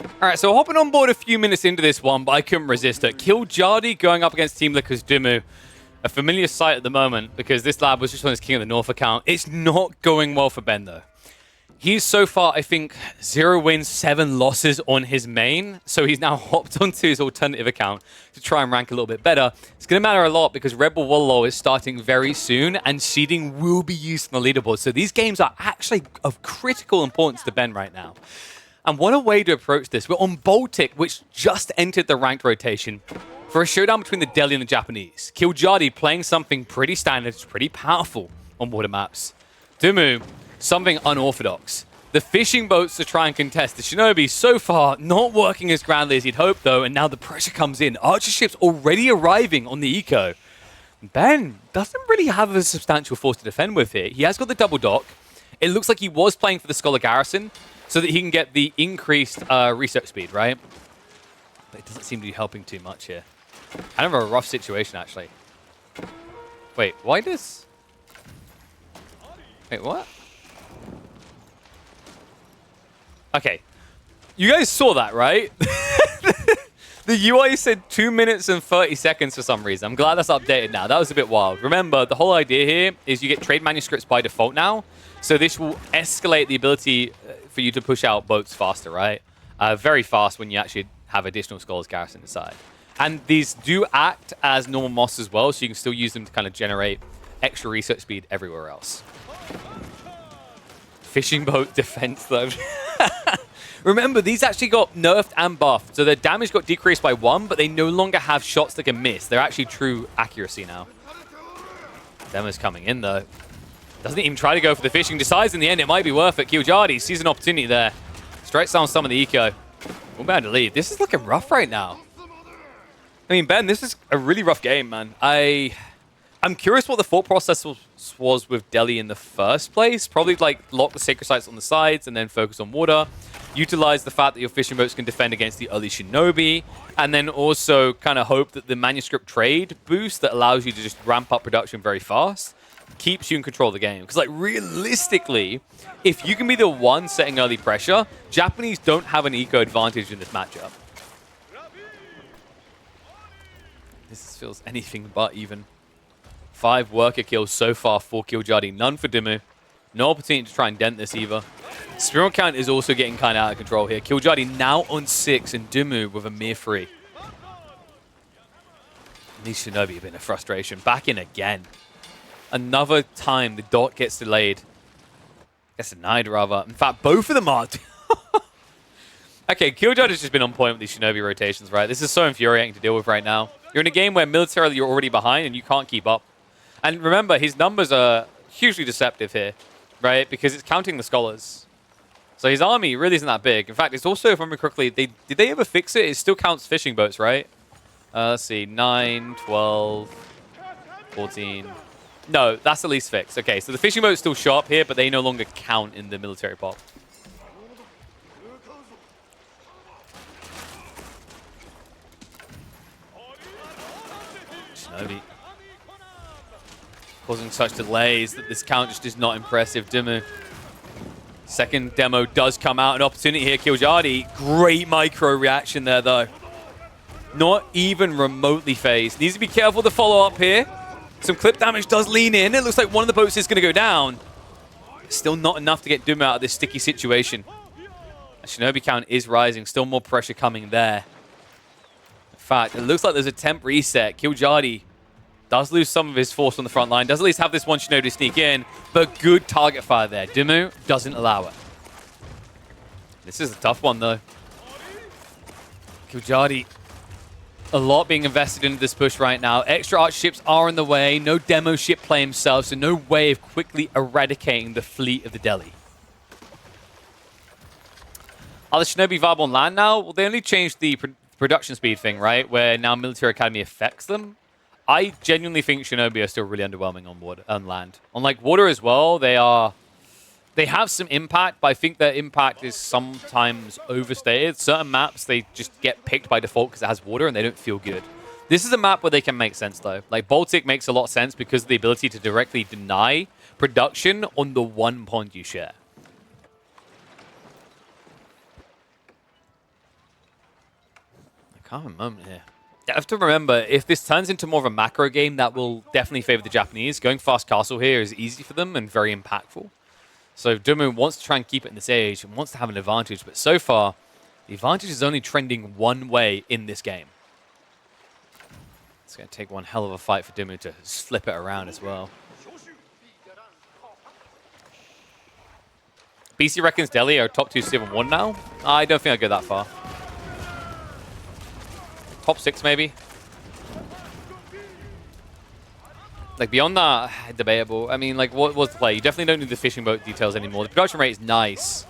All right, so hopping on board a few minutes into this one, but I couldn't resist it. Kiljardi going up against Team Liquor's Dumu. A familiar sight at the moment because this lad was just on his King of the North account. It's not going well for Ben, though. He's so far, I think, 0 wins, 7 losses on his main. So he's now hopped onto his alternative account to try and rank a little bit better. It's going to matter a lot because Red Bull Wallow is starting very soon and seeding will be used on the leaderboard. So these games are actually of critical importance to Ben right now. And what a way to approach this. We're on Baltic, which just entered the ranked rotation for a showdown between the Delhi and the Japanese. Kiljardi playing something pretty standard, pretty powerful on water maps. Dumu, something unorthodox. The fishing boats to try and contest the Shinobi so far not working as grandly as he'd hoped, though, and now the pressure comes in. Archer ships already arriving on the eco. Ben doesn't really have a substantial force to defend with here. He has got the double dock. It looks like he was playing for the Scholar Garrison so that he can get the increased research speed, right? But it doesn't seem to be helping too much here. Kind of a rough situation, actually. Wait, why does... Wait, what? Okay. You guys saw that, right? The UI said 2 minutes and 30 seconds for some reason. I'm glad that's updated now. That was a bit wild. Remember, the whole idea here is you get trade manuscripts by default now. So this will escalate the ability for you to push out boats faster, right? Very fast when you actually have additional Scholars Garrison inside. And these do act as normal moss as well, so you can still use them to kind of generate extra research speed everywhere else. Fishing boat defense, though. Remember, these actually got nerfed and buffed, so their damage got decreased by 1, but they no longer have shots that can miss. They're actually true accuracy now. Demo's coming in, though. Doesn't even try to go for the fishing. Decides in the end it might be worth it. Kiljardi sees an opportunity there. Strikes down some of the eco. We're about to leave. This is looking rough right now. I mean, Ben, this is a really rough game, man. I'm curious what the thought process was with Delhi in the first place. Probably like lock the sacred sites on the sides and then focus on water. Utilize the fact that your fishing boats can defend against the early Shinobi. And then also kind of hope that the manuscript trade boost that allows you to just ramp up production very fast keeps you in control of the game. Because like realistically, if you can be the one setting early pressure, Japanese don't have an eco advantage in this matchup. This feels anything but even. 5 worker kills so far for Kiljardi, none for Dumu. No opportunity to try and dent this either. Spiral count is also getting kind of out of control here. Kiljardi now on 6 and Dumu with a mere 3. These Shinobi have been a frustration. Back in again. Another time the dot gets delayed. Gets denied rather. In fact, both of them are. Okay, Kiljardi has just been on point with these Shinobi rotations, right? This is so infuriating to deal with right now. You're in a game where militarily you're already behind and you can't keep up. And remember, his numbers are hugely deceptive here, right? Because it's counting the scholars. So his army really isn't that big. In fact, it's also, if I remember correctly, did they ever fix it? It still counts fishing boats, right? Let's see, 9, 12, 14. No, that's at least fixed. Okay, so the fishing boats still show up here, but they no longer count in the military pop. Shinobi. Causing such delays that this count just is not impressive. Dumu. Second demo does come out. An opportunity here. Kiljardi. Great micro reaction there, though. Not even remotely phased. Needs to be careful to follow up here. Some clip damage does lean in. It looks like one of the boats is going to go down. Still not enough to get Dumu out of this sticky situation. A Shinobi count is rising. Still more pressure coming there. In fact, it looks like there's a temp reset. Kiljardi does lose some of his force on the front line. Does at least have this one Shinobi to sneak in. But good target fire there. Dumu doesn't allow it. This is a tough one, though. Kiljardi. A lot being invested into this push right now. Extra arch ships are in the way. No demo ship play himself, so no way of quickly eradicating the fleet of the Delhi. Are the Shinobi viable on land now? Well, they only changed the production speed thing, right? Where now Military Academy affects them. I genuinely think Shinobi are still really underwhelming on land. On like water as well, they have some impact, but I think their impact is sometimes overstated. Certain maps, they just get picked by default because it has water and they don't feel good. This is a map where they can make sense, though. Like, Baltic makes a lot of sense because of the ability to directly deny production on the one pond you share. Calm moment here. You have to remember, if this turns into more of a macro game, that will definitely favor the Japanese. Going fast castle here is easy for them and very impactful. So Dumu wants to try and keep it in this age and wants to have an advantage. But so far, the advantage is only trending one way in this game. It's going to take one hell of a fight for Dumu to flip it around as well. BC reckons Delhi are top 2 7-1 now. I don't think I'd go that far. Top 6 maybe. Like beyond that, debatable. I mean, like what was the play? You definitely don't need the fishing boat details anymore. The production rate is nice.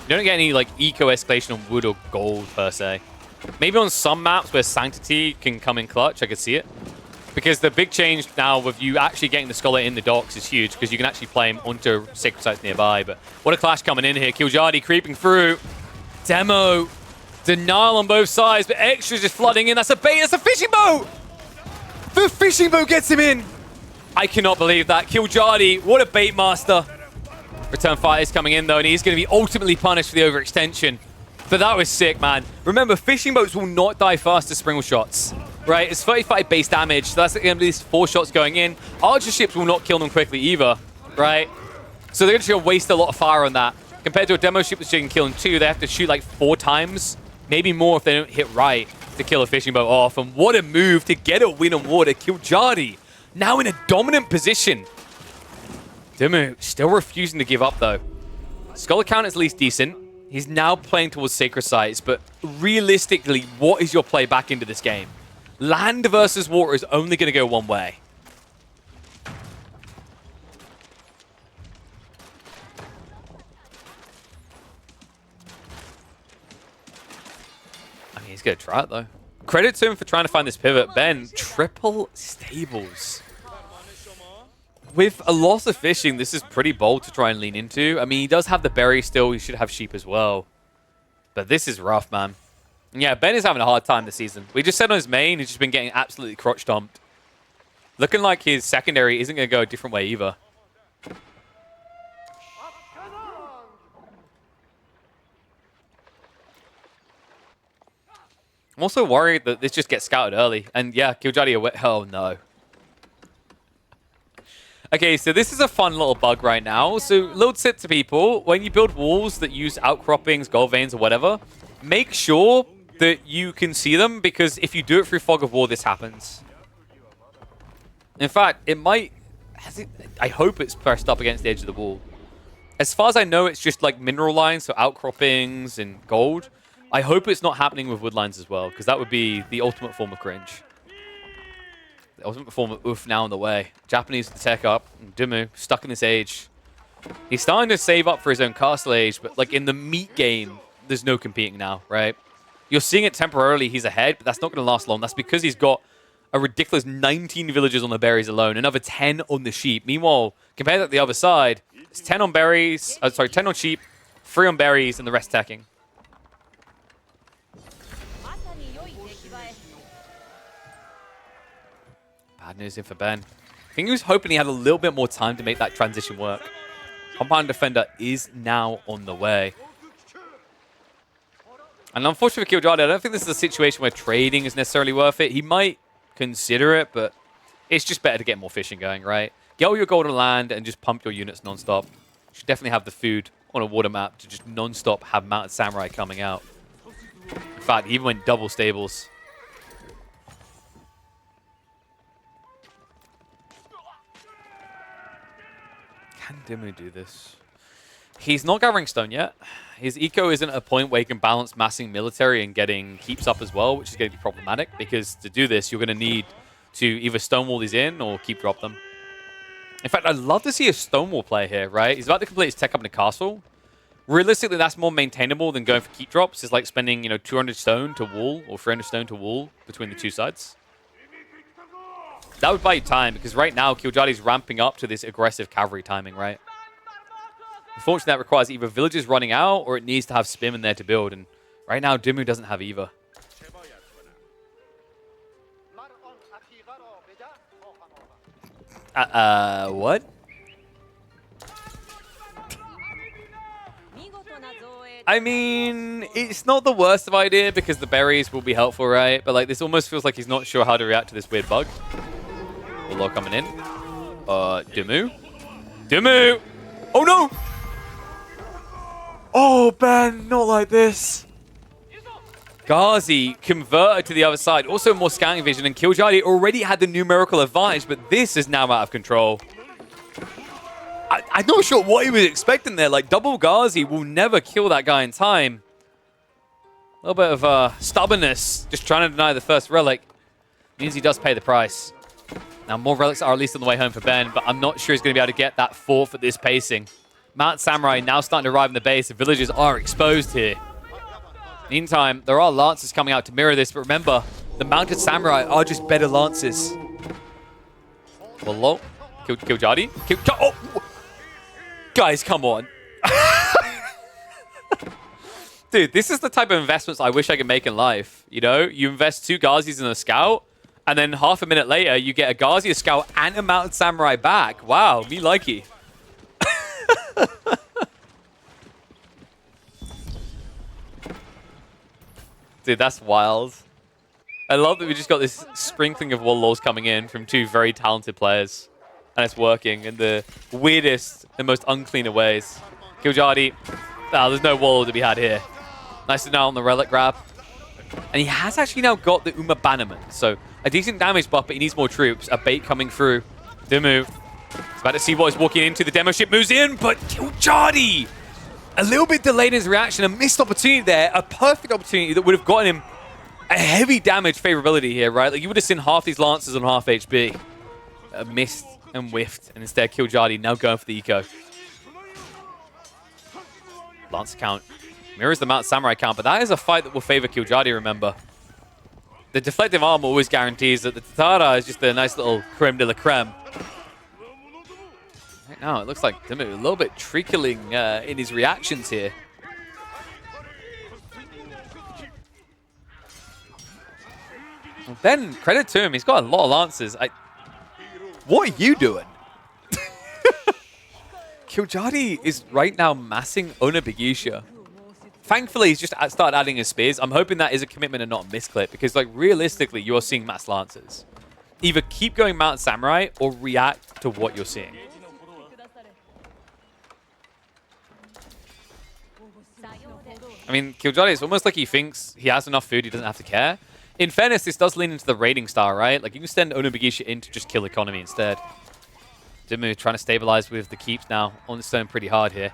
You don't get any like eco escalation on wood or gold per se. Maybe on some maps where Sanctity can come in clutch, I could see it. Because the big change now with you actually getting the Scholar in the docks is huge, because you can actually play him onto sacred sites nearby. But what a clash coming in here. Kiljadi creeping through. Demo. Denial on both sides, but extras just flooding in. That's a bait. That's a fishing boat. The fishing boat gets him in. I cannot believe that. Kiljadi, what a bait master. Return fire is coming in, though, and he's going to be ultimately punished for the overextension. But that was sick, man. Remember, fishing boats will not die fast to Springle shots, right? It's 35 base damage, so that's at least 4 shots going in. Archer ships will not kill them quickly either, right? So they're just going to waste a lot of fire on that. Compared to a demo ship that's you can kill in 2, they have to shoot like 4 times, maybe more if they don't hit right to kill a fishing boat off. And what a move to get a win on water. Kiljadi now in a dominant position. Demu still refusing to give up, though. Scholar count is at least decent. He's now playing towards sacred sites, but realistically, what is your play back into this game? Land versus water is only going to go one way. I mean, he's going to try it, though. Credit to him for trying to find this pivot. Ben, triple stables. With a loss of fishing, this is pretty bold to try and lean into. I mean, he does have the berry still. He should have sheep as well. But this is rough, man. Yeah, Ben is having a hard time this season. We just said on his main, he's just been getting absolutely crotch stomped. Looking like his secondary isn't going to go a different way either. I'm also worried that this just gets scouted early. And yeah, Kiljadi away. Oh, no. Okay, so this is a fun little bug right now. So, little tip to people, when you build walls that use outcroppings, gold veins, or whatever, make sure that you can see them, because if you do it through fog of war, this happens. In fact, it might... I hope it's pressed up against the edge of the wall. As far as I know, it's just like mineral lines, so outcroppings and gold. I hope it's not happening with wood lines as well, because that would be the ultimate form of cringe. The ultimate form of oof now on the way. Japanese to tech up. Demu stuck in this age. He's starting to save up for his own castle age, but like in the meat game, there's no competing now, right? You're seeing it temporarily. He's ahead, but that's not going to last long. That's because he's got a ridiculous 19 villages on the berries alone, another 10 on the sheep. Meanwhile, compared to the other side, it's 10 on berries, 10 on sheep, 3 on berries, and the rest teching. Bad news in for Ben. I think he was hoping he had a little bit more time to make that transition work. Compound Defender is now on the way. And unfortunately for Kiljadi, I don't think this is a situation where trading is necessarily worth it. He might consider it, but it's just better to get more fishing going, right? Get all your golden land and just pump your units non-stop. You should definitely have the food on a water map to just non-stop have Mounted Samurai coming out. In fact, he even went double stables. Can Demu do this? He's not gathering stone yet. His eco isn't at a point where he can balance massing military and getting keeps up as well, which is going to be problematic, because to do this, you're going to need to either stonewall these in or keep drop them. In fact, I'd love to see a stonewall play here, right? He's about to complete his tech up in the castle. Realistically, that's more maintainable than going for keep drops. It's like spending, 200 stone to wall or 300 stone to wall between the two sides. That would buy you time, because right now, Kiljadi's ramping up to this aggressive cavalry timing, right? Unfortunately, that requires either villages running out, or it needs to have spim in there to build, and right now, Demu doesn't have either. What? I mean, it's not the worst of idea because the berries will be helpful, right? But like, this almost feels like he's not sure how to react to this weird bug. Warlord coming in. Dimu. Dimu! Oh no! Oh, Ben, not like this. Ghazi converted to the other side. Also more scouting vision, and Kiljardi already had the numerical advantage, but this is now out of control. I'm not sure what he was expecting there. Like, double Ghazi will never kill that guy in time. A little bit of stubbornness, just trying to deny the first relic. Means he does pay the price. Now, more relics are at least on the way home for Ben, but I'm not sure he's going to be able to get that fourth at this pacing. Mount Samurai now starting to arrive in the base. The villagers are exposed here. Meantime, there are Lancers coming out to mirror this, but remember, the Mounted Samurai are just better Lancers. Hello? Kiljardi? Oh! Guys, come on. Dude, this is the type of investments I wish I could make in life. You know, you invest 2 Ghazis in a scout, and then half a minute later, you get a Ghazi, a scout, and a Mounted Samurai back. Wow, me likey. Dude, that's wild. I love that we just got this sprinkling of warlords coming in from 2 very talented players. And it's working in the weirdest and most unclean of ways. Kiljardi, there's no warlord to be had here. Nice to know on the relic grab. And he has actually now got the Uma Bannerman. So a decent damage buff, but he needs more troops. A bait coming through. Dimu. He's about to see what he's walking into. The demo ship moves in, but Kiljardi! A little bit delayed in his reaction. A missed opportunity there. A perfect opportunity that would have gotten him a heavy damage favorability here, right? Like, you would have seen half these Lancers on half HP. Missed and whiffed, and instead Kiljardi now going for the eco. Lancer count mirrors the Mount Samurai count, but that is a fight that will favor Kiljardi, remember. The deflective armor always guarantees that the Tatara is just a nice little creme de la creme. Right now, it looks like Dimu a little bit trickling in his reactions here. Well, Ben, credit to him, he's got a lot of Lancers. What are you doing? Kiljardi is right now massing Onabigisha. Thankfully, he's just started adding his spears. I'm hoping that is a commitment and not a misclick, because like realistically, you're seeing mass Lancers. Either keep going Mount Samurai or react to what you're seeing. I mean, Kiljardi, it's almost like he thinks he has enough food, he doesn't have to care. In fairness, this does lean into the raiding style, right? Like, you can send Onabigisha in to just kill economy instead. Dimu trying to stabilize with the keeps now on the stone pretty hard here.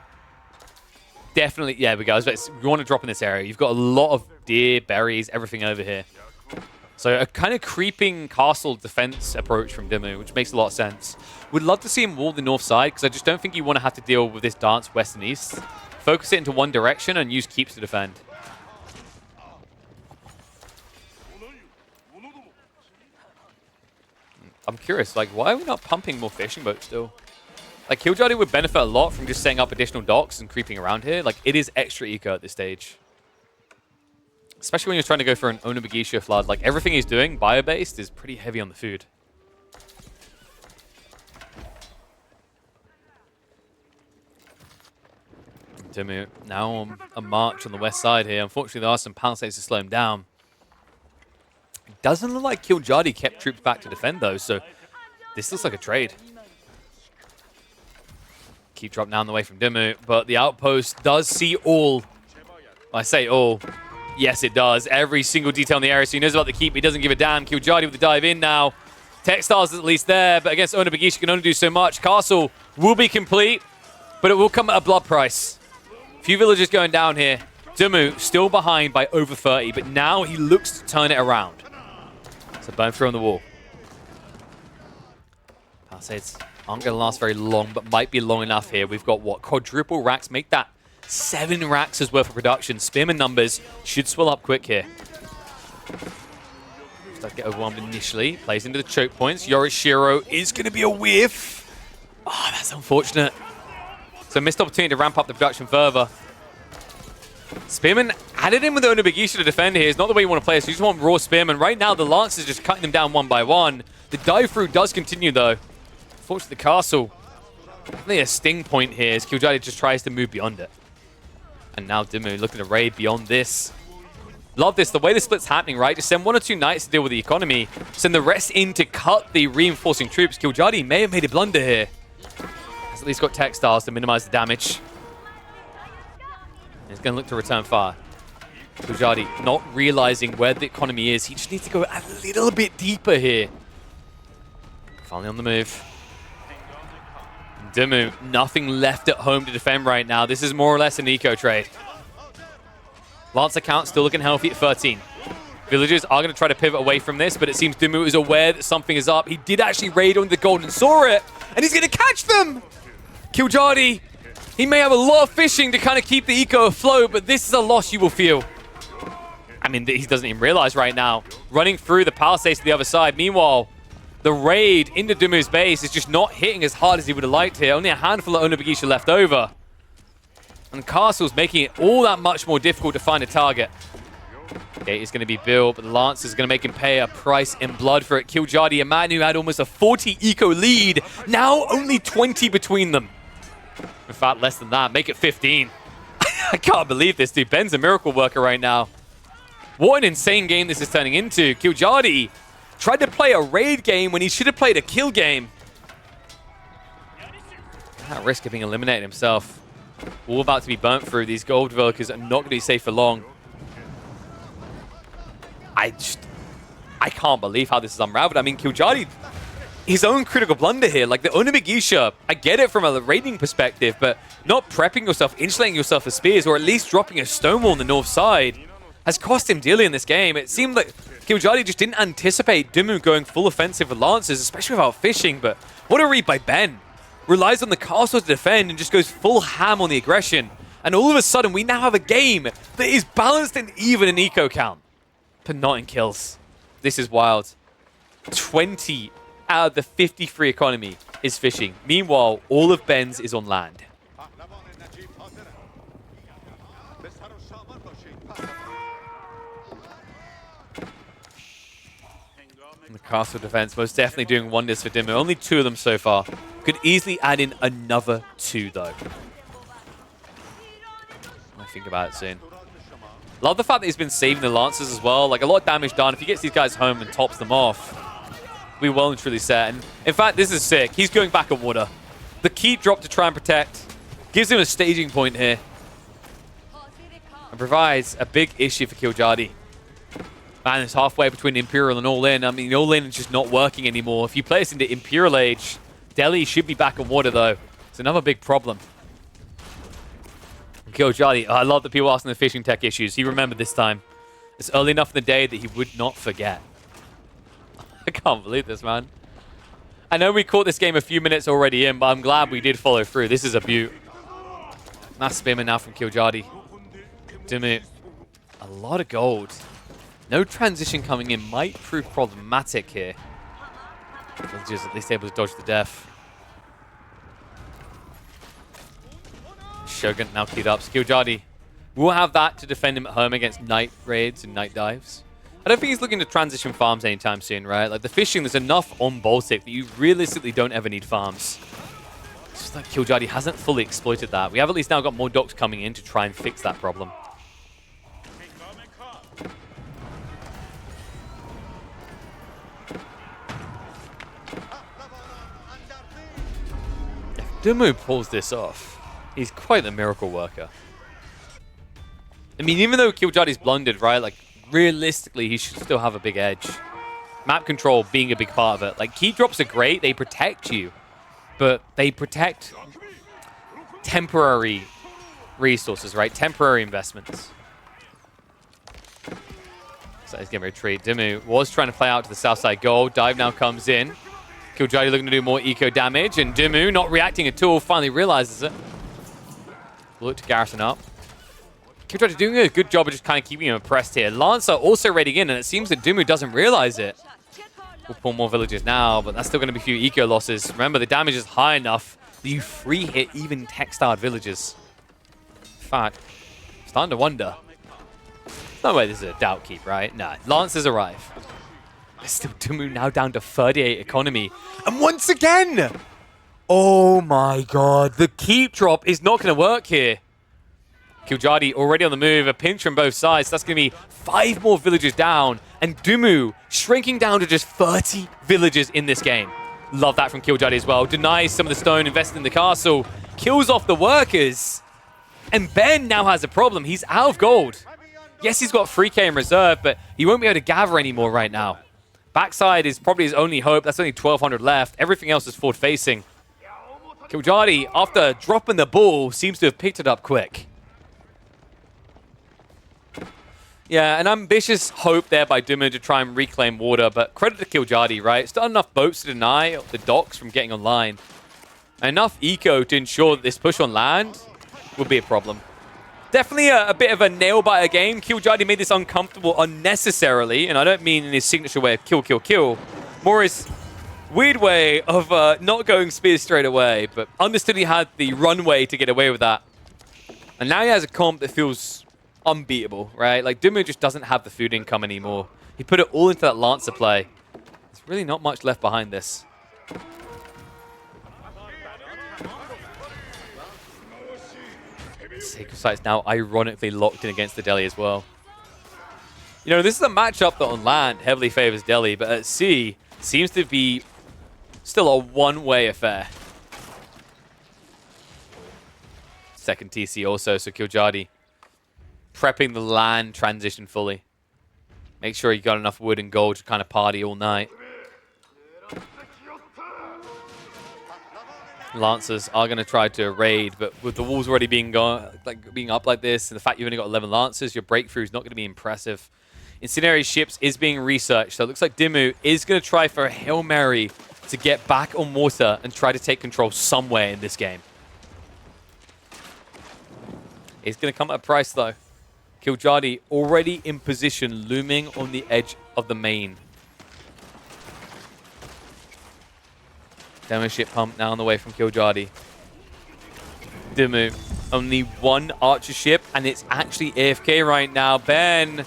Definitely, yeah, we go. We want to drop in this area. You've got a lot of deer, berries, everything over here. So a kind of creeping castle defense approach from Dimu, which makes a lot of sense. Would love to see him wall the north side, because I just don't think you want to have to deal with this dance west and east. Focus it into one direction and use keeps to defend. I'm curious, like, why are we not pumping more fishing boats still? Like, Kiljardi would benefit a lot from just setting up additional docks and creeping around here. Like, it is extra eco at this stage. Especially when you're trying to go for an Onabigisha flood. Like, everything he's doing, bio-based, is pretty heavy on the food. Dimu now on a march on the west side here. Unfortunately, there are some palisades to slow him down. It doesn't look like Kiljardi kept troops back to defend, though, so this looks like a trade. Keep drop down the way from Dimu, but the outpost does see all. I say all. Yes, it does. Every single detail in the area, so he knows about the keep. He doesn't give a damn. Kiljardi with the dive in now. Textiles is at least there, but against Onabigisha can only do so much. Castle will be complete, but it will come at a blood price. Few villagers going down here. Dimu still behind by over 30, but now he looks to turn it around. So burn through on the wall. Palisades aren't going to last very long, but might be long enough here. We've got, what, quadruple racks? Make that 7 racks worth of production. Spearman numbers should swell up quick here. Start to get overwhelmed initially. Plays into the choke points. Yorishiro is going to be a whiff. Oh, that's unfortunate. So missed opportunity to ramp up the production further. Spearman added in with the Onabigisha to defend here. It's not the way you want to play it, so you just want raw Spearman. Right now, the Lance is just cutting them down one by one. The dive through does continue, though. Unfortunately, the castle, definitely a sting point here as Kiljardi just tries to move beyond it. And now Dimmu looking to raid beyond this. Love this, the way the split's happening, right? Just send 1 or 2 knights to deal with the economy. Send the rest in to cut the reinforcing troops. Killjadi may have made a blunder here. He's at least got textiles to minimize the damage. He's going to look to return fire. Killjadi not realizing where the economy is. He just needs to go a little bit deeper here. Finally on the move. Dimmu, nothing left at home to defend right now. This is more or less an eco trade. Lancer count still looking healthy at 13. Villagers are going to try to pivot away from this, but it seems Dimmu is aware that something is up. He did actually raid on the gold and saw it, and he's going to catch them! Killjadi, he may have a lot of fishing to kind of keep the eco afloat, but this is a loss you will feel. I mean, he doesn't even realize right now. Running through the palisades to the other side. Meanwhile, the raid into Dimmu's base is just not hitting as hard as he would have liked here. Only a handful of Onabagisha left over. And Castle's making it all that much more difficult to find a target. Gate is going to be built, but the Lancer is going to make him pay a price in blood for it. Killjadi, a man who had almost a 40 eco lead, now only 20 between them. In fact, less than that. Make it 15. I can't believe this, dude. Ben's a miracle worker right now. What an insane game this is turning into. Killjadi tried to play a raid game when he should have played a kill game. At risk of being eliminated himself. All about to be burnt through. These gold workers are not going to be safe for long. I can't believe how this is unraveled. I mean, Killjadi, his own critical blunder here. Like the Onabagisha, I get it from a raiding perspective, but not prepping yourself, insulating yourself for spears, or at least dropping a stone wall on the north side has cost him dearly in this game. It seemed like Killjadi just didn't anticipate Dimmu going full offensive with Lancers, especially without fishing, but what a read by Ben. Relies on the castle to defend and just goes full ham on the aggression. And all of a sudden, we now have a game that is balanced and even in eco count, but not in kills. This is wild. 20 out of the 53 economy is fishing. Meanwhile, all of Ben's is on land. And the castle defense most definitely doing wonders for Dimmu. Only 2 of them so far. Could easily add in another 2 though. I think about it soon. Love the fact that he's been saving the Lancers as well. Like a lot of damage done. If he gets these guys home and tops them off, we well and truly set. And in fact, this is sick. He's going back on water. The keep drop to try and protect. Gives him a staging point here. And provides a big issue for Killjadi. Man, it's halfway between Imperial and All-In. I mean, All-In is just not working anymore. If you play us into Imperial Age, Delhi should be back on water, though. It's another big problem. Killjadi, I love that people asking the fishing tech issues. He remembered this time. It's early enough in the day that he would not forget. I can't believe this, man. I know we caught this game a few minutes already in, but I'm glad we did follow through. This is a beaut. Nice spearman now from Killjadi. Dimmu, a lot of gold. No transition coming in might prove problematic here. Villagers at least able to dodge the death. Shogun now keyed up. Killjadi will have that to defend him at home against night raids and night dives. I don't think he's looking to transition farms anytime soon, right? Like the fishing, there's enough on Baltic that you realistically don't ever need farms. It's just like Killjadi hasn't fully exploited that. We have at least now got more docks coming in to try and fix that problem. Dimmu pulls this off. He's quite the miracle worker. I mean, even though Killjadi's blundered, right? Like, realistically, he should still have a big edge. Map control being a big part of it. Like, key drops are great. They protect you. But they protect temporary resources, right? Temporary investments. So he's going to retreat. Dimmu was trying to play out to the south side goal. Dive now comes in. Killjadi looking to do more eco damage, and Dimmu, not reacting at all, finally realizes it. Look to garrison up. Killjadi doing a good job of just kind of keeping him oppressed here. Lancer also raiding in, and it seems that Dimmu doesn't realize it. We'll pull more villagers now, but that's still going to be a few eco losses. Remember, the damage is high enough that you free hit even textiled villagers. In fact, I'm starting to wonder. No way this is a doubt keep, right? Nah, Lancers arrive. There's still Dimmu now down to 38 economy. And once again! Oh my god, the keep drop is not going to work here. Kiljadi already on the move, a pinch from both sides. So that's going to be 5 more villagers down. And Dumu shrinking down to just 30 villagers in this game. Love that from Kiljadi as well. Denies some of the stone invested in the castle. Kills off the workers. And Ben now has a problem. He's out of gold. Yes, he's got 3k in reserve, but he won't be able to gather anymore right now. Backside is probably his only hope. That's only 1,200 left. Everything else is forward-facing. Kiljadi, after dropping the ball, seems to have picked it up quick. Yeah, an ambitious hope there by Dumu to try and reclaim water, but credit to Kiljadi, right? Still enough boats to deny the docks from getting online. Enough eco to ensure that this push on land would be a problem. Definitely a bit of a nail-biter game. Kiljadi made this uncomfortable unnecessarily, and I don't mean in his signature way of kill, kill, kill. More his weird way of not going spears straight away, but understood he had the runway to get away with that. And now he has a comp that feels unbeatable, right? Like, Dumu just doesn't have the food income anymore. He put it all into that Lancer play. There's really not much left behind this. Sacred Site's now ironically locked in against the Delhi as well. You know, this is a matchup that on land heavily favors Delhi, but at sea seems to be still a one-way affair. Second TC also, so Kiljadi prepping the land transition fully. Make sure you got enough wood and gold to kind of party all night. Lancers are going to try to raid, but with the walls already being up like this, and the fact you've only got 11 Lancers, your breakthrough is not going to be impressive. Incendiary ships is being researched, so it looks like Dumu is going to try for a Hail Mary to get back on water and try to take control somewhere in this game. It's going to come at a price, though. Kiljadi already in position, looming on the edge of the main. Demo ship pump now on the way from Kiljadi. Dumu, only one archer ship, and it's actually AFK right now. Ben,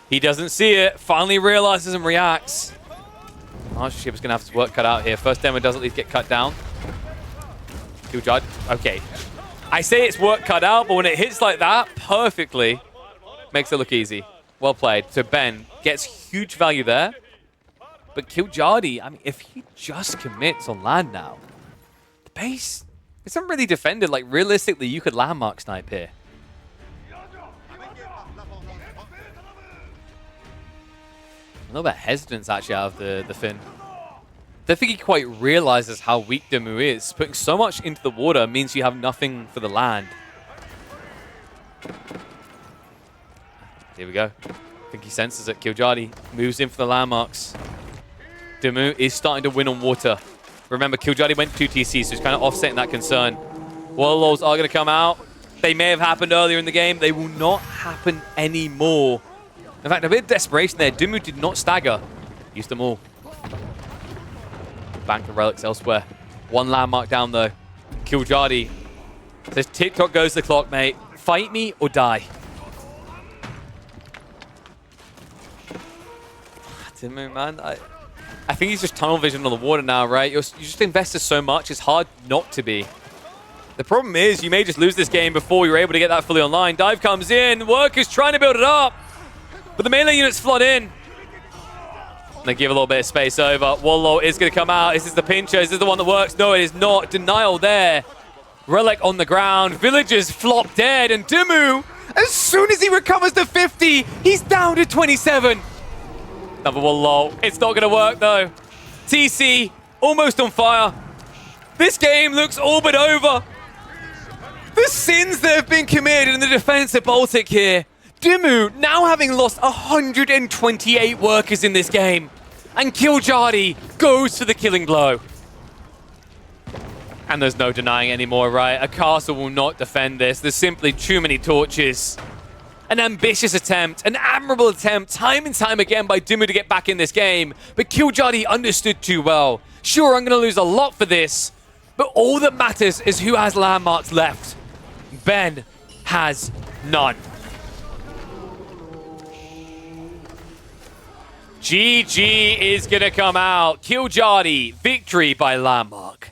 he doesn't see it, finally realizes and reacts. Archer ship is going to have his work cut out here. First demo does at least get cut down. Kiljadi, okay. I say it's work cut out, but when it hits like that, perfectly, makes it look easy. Well played. So Ben gets huge value there. But Kiljadi, I mean, if he just commits on land now, the base isn't really defended. Like, realistically, you could landmark snipe here. A little bit of hesitance, actually, out of the Finn. Don't think he quite realizes how weak Dumu is. Putting so much into the water means you have nothing for the land. Here we go. I think he senses it. Kiljadi moves in for the landmarks. Dumu is starting to win on water. Remember, Kiljadi went 2 TC, so he's kind of offsetting that concern. Warlords are going to come out. They may have happened earlier in the game. They will not happen anymore. In fact, a bit of desperation there. Dumu did not stagger. Used them all. Bank the relics elsewhere. One landmark down, though. Kiljadi says, TikTok goes the clock, mate. Fight me or die. Dumu, man. I think he's just tunnel vision on the water now, right? You just invested so much, it's hard not to be. The problem is, you may just lose this game before you're able to get that fully online. Dive comes in, Workers trying to build it up, but the melee units flood in. And they give a little bit of space over. Warlord is going to come out. Is this the pincher? Is this the one that works? No, it is not. Denial there. Relic on the ground. Villagers flop dead, and Dumu, as soon as he recovers to 50, he's down to 27. Another one low. It's not going to work, though. TC, almost on fire. This game looks all but over. The sins that have been committed in the defense of Baltic here. Dumu now having lost 128 workers in this game. And Kiljadi goes for the killing blow. And there's no denying anymore, right? A castle will not defend this. There's simply too many torches. An ambitious attempt, an admirable attempt, time and time again by Dumu to get back in this game. But Kiljadi understood too well. Sure, I'm going to lose a lot for this, but all that matters is who has landmarks left. Ben has none. GG is going to come out. Kiljadi, victory by landmark.